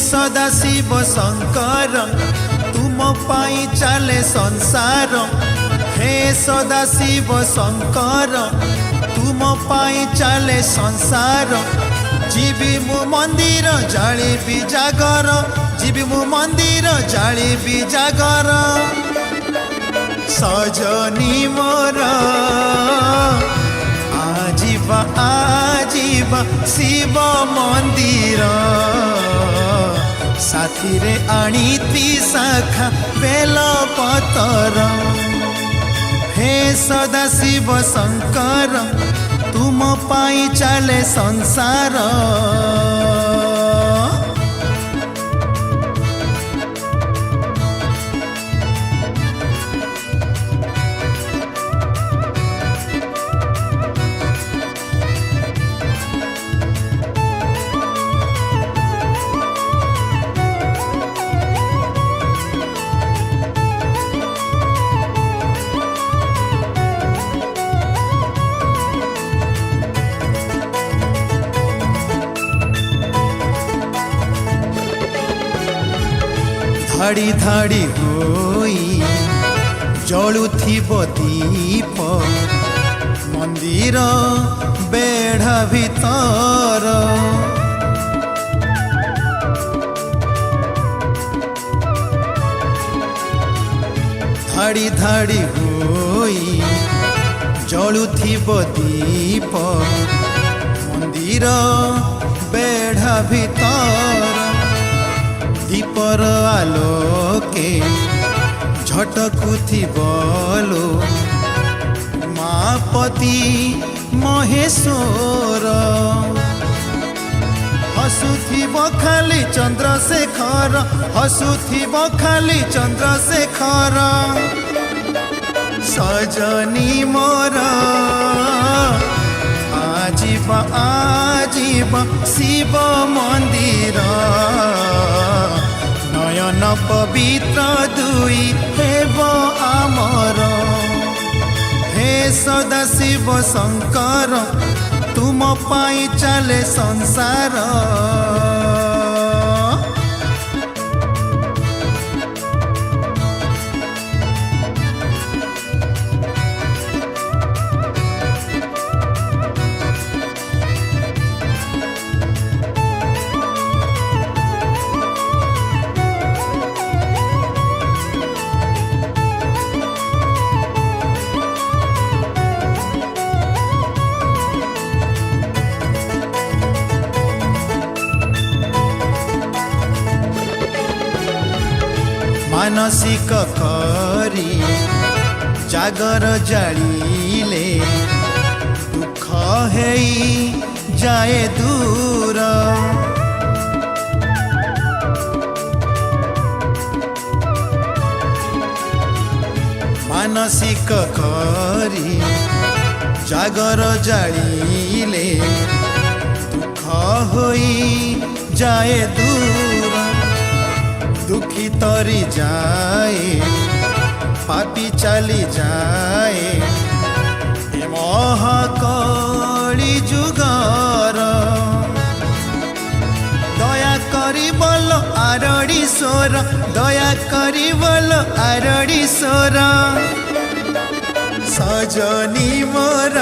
सदा शिव शंकर तुम पाई चले संसार। हे सदा शिव शंकर तुम पाई चले संसार। जीवी मु मंदिर जाली भी जागर, जीवी मु मंदिर जाली भी जागर। सजनी मोर आजीवा आजीवा शिव मंदिर। साथी रे आनीती शाखा बेल पतर। हे सदा शिव शंकर तुम पाई चले संसार। धाड़ी धाड़ी होई जलुथिब दीप मंदिर बेढ़ा भीतर। धाड़ी धाड़ी होई जलुथिब दीप मंदिर बेढ़ा भीतर। दीपर आलोके झटकुथि बोलो मापति महेश्वर। हसुथिब खाली चंद्रशेखर, हसुथिब खाली चंद्रशेखर। सजनी मोर आजीवा आजीवा शिव मंदिर। नयन पवित्र दुई हेब आमर। हे सदा शिव शंकर तुम पाई चले संसार। मानसिक करी जागर जालिले दुख हेई जाए दूर। मानसिक करी जागर जालिले दुख होई जाए दूर। दुखी तरी जाए पापी चली जाए महाकली जुगर। दया करी बोल आरड़ी स्वर, दया करी बोल आरड़ी स्वर। सजनी मोर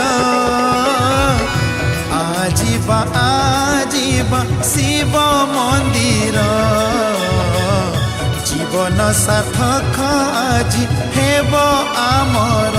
आजीवा आजीवा शिव मंदिर। जीवन सार्थक आज हेब आमर।